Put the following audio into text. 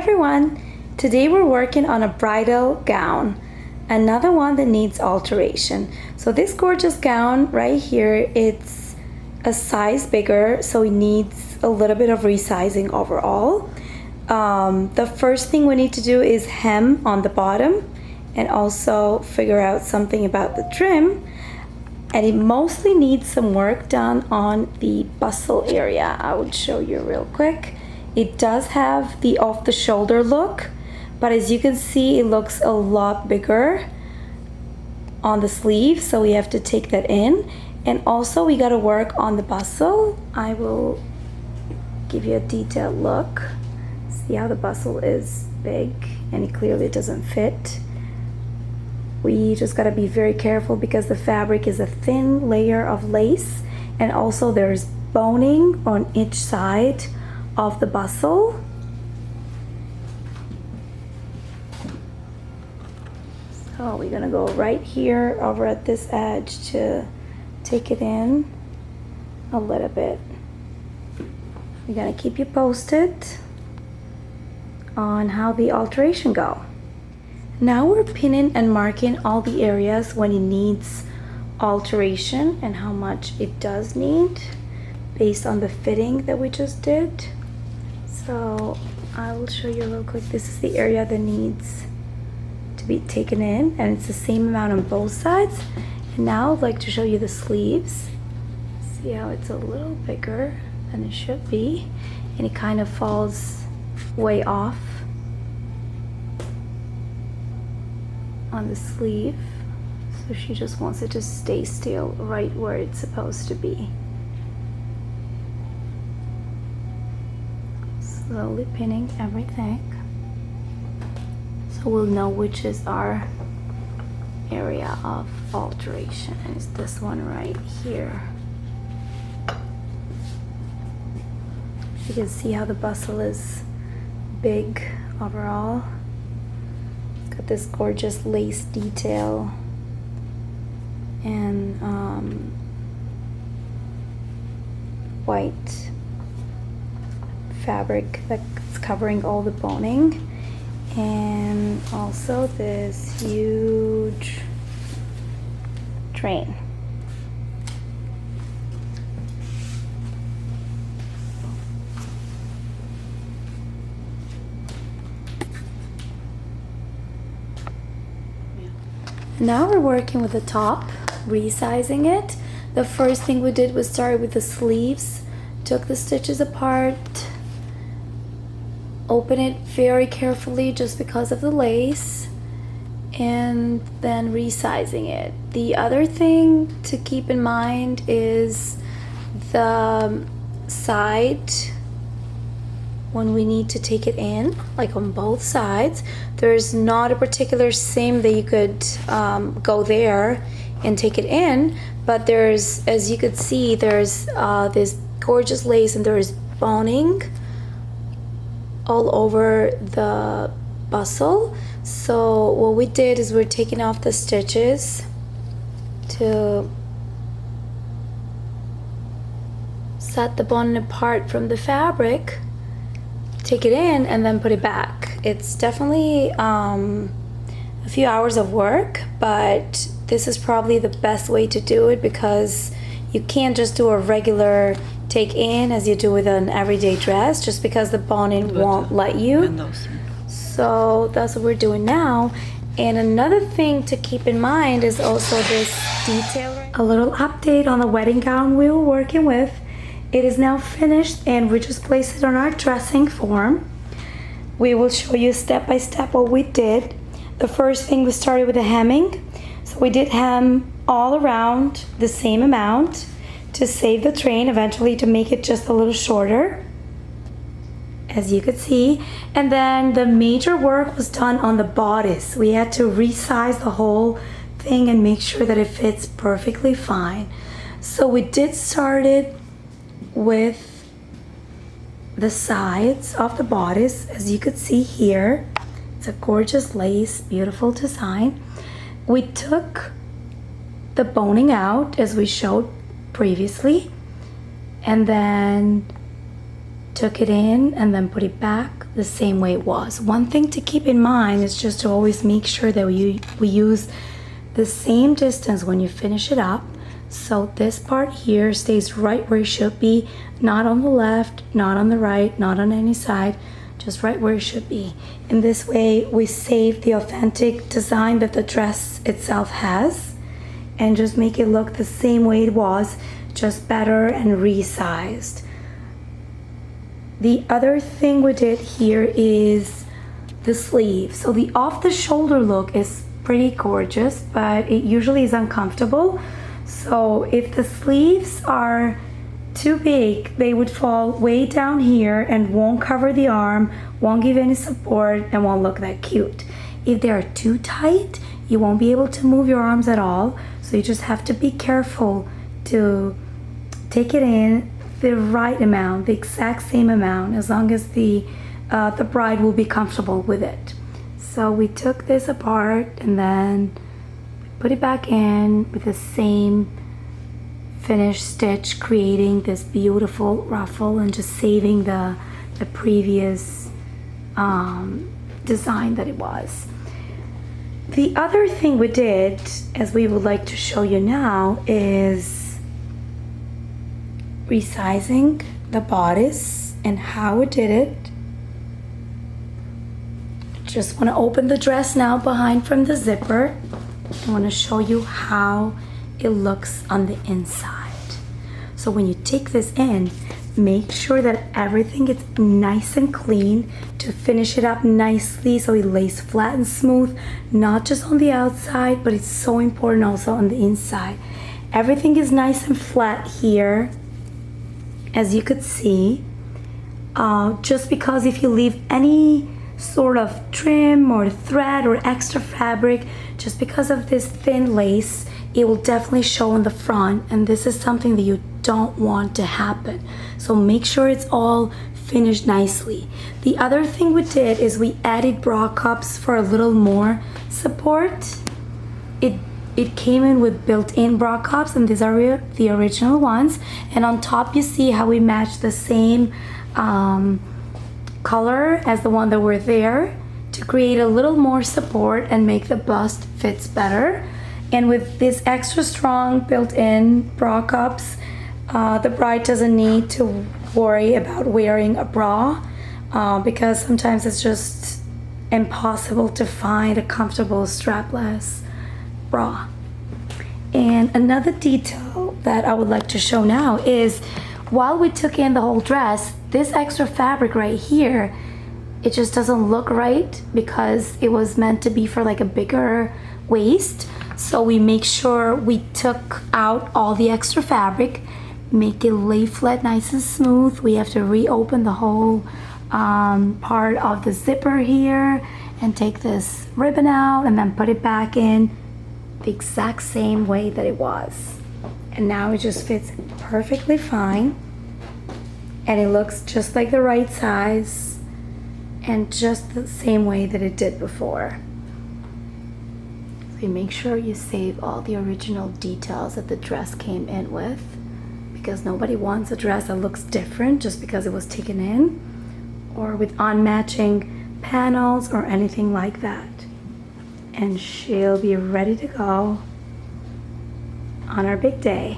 everyone! Today we're working on a bridal gown, another one that needs alteration. So this gorgeous gown right here, it's a size bigger, so it needs a little bit of resizing overall. The first thing we need to do is hem on the bottom and also figure out something about the trim. And it mostly needs some work done on the bustle area. I would show you real quick. It does have the off-the-shoulder look, but as you can see, it looks a lot bigger on the sleeve, so we have to take that in. And also we got to work on the bustle. I will give you a detailed look. See how the bustle is big and it clearly doesn't fit. We just got to be very careful because the fabric is a thin layer of lace, and also there's boning on each side of the bustle. So we're gonna go right here over at this edge to take it in a little bit. We're gonna keep you posted on how the alteration go. Now we're pinning and marking all the areas when it needs alteration and how much it does need based on the fitting that we just did. So I will show you real quick. This is the area that needs to be taken in, and it's the same amount on both sides. And now I'd like to show you the sleeves. See how it's a little bigger than it should be, and it kind of falls way off on the sleeve, so she just wants it to stay still right where it's supposed to be. Slowly pinning everything so we'll know which is our area of alteration, and it's this one right here. You can see how the bustle is big overall. Got this gorgeous lace detail and white fabric that's covering all the boning, and also this huge train. Now we're working with the top, resizing it. The first thing we did was start with the sleeves, took the stitches apart, open it very carefully just because of the lace, and then resizing it. The other thing to keep in mind is the side. When we need to take it in, like on both sides, there's not a particular seam that you could go there and take it in, but there's, as you could see, there's this gorgeous lace and there is boning all over the bustle. So what we did is we're taking off the stitches to set the boning apart from the fabric, take it in, and then put it back. It's definitely a few hours of work, but this is probably the best way to do it because you can't just do a regular take in as you do with an everyday dress, just because the boning won't let you. So that's what we're doing now. And another thing to keep in mind is also this detail. A little update on the wedding gown we were working with. It is now finished and we just placed it on our dressing form. We will show you step by step what we did. The first thing, we started with the hemming. So we did hem all around the same amount to save the train, eventually to make it just a little shorter, as you could see. And then the major work was done on the bodice. We had to resize the whole thing and make sure that it fits perfectly fine. So we did start it with the sides of the bodice, as you could see here. It's a gorgeous lace, beautiful design. We took the boning out as we showed previously, and then took it in and then put it back the same way it was. One thing to keep in mind is just to always make sure that we use the same distance when you finish it up. So this part here stays right where it should be, not on the left, not on the right, not on any side, just right where it should be. In this way, we save the authentic design that the dress itself has and just make it look the same way it was, just better and resized. The other thing we did here is the sleeve. So the off the shoulder look is pretty gorgeous, but it usually is uncomfortable. So if the sleeves are too big, they would fall way down here and won't cover the arm, won't give any support, and won't look that cute. If they are too tight, you won't be able to move your arms at all. So you just have to be careful to take it in the right amount, the exact same amount, as long as the bride will be comfortable with it. So we took this apart and then put it back in with the same finished stitch, creating this beautiful ruffle and just saving the previous design that it was. The other thing we did, as we would like to show you now, is resizing the bodice and how we did it. Just want to open the dress now behind from the zipper. I want to show you how it looks on the inside. So when you take this in, make sure that everything is nice and clean to finish it up nicely so it lays flat and smooth, not just on the outside, but it's so important also on the inside. Everything is nice and flat here, as you could see, just because if you leave any sort of trim or thread or extra fabric, just because of this thin lace, it will definitely show on the front, and this is something that you don't want to happen. So make sure it's all finished nicely. The other thing we did is we added bra cups for a little more support. It came in with built-in bra cups, and these are the original ones, and on top you see how we matched the same color as the one that were there to create a little more support and make the bust fits better. And with this extra strong built-in bra cups, the bride doesn't need to worry about wearing a bra because sometimes it's just impossible to find a comfortable strapless bra. And another detail that I would like to show now is while we took in the whole dress, this extra fabric right here, it just doesn't look right because it was meant to be for like a bigger waist. So we make sure we took out all the extra fabric, make it lay flat nice and smooth. We have to reopen the whole part of the zipper here and take this ribbon out and then put it back in the exact same way that it was. And now it just fits perfectly fine, and it looks just like the right size and just the same way that it did before. So you make sure you save all the original details that the dress came in with, because nobody wants a dress that looks different just because it was taken in or with unmatching panels or anything like that. And she'll be ready to go on our big day.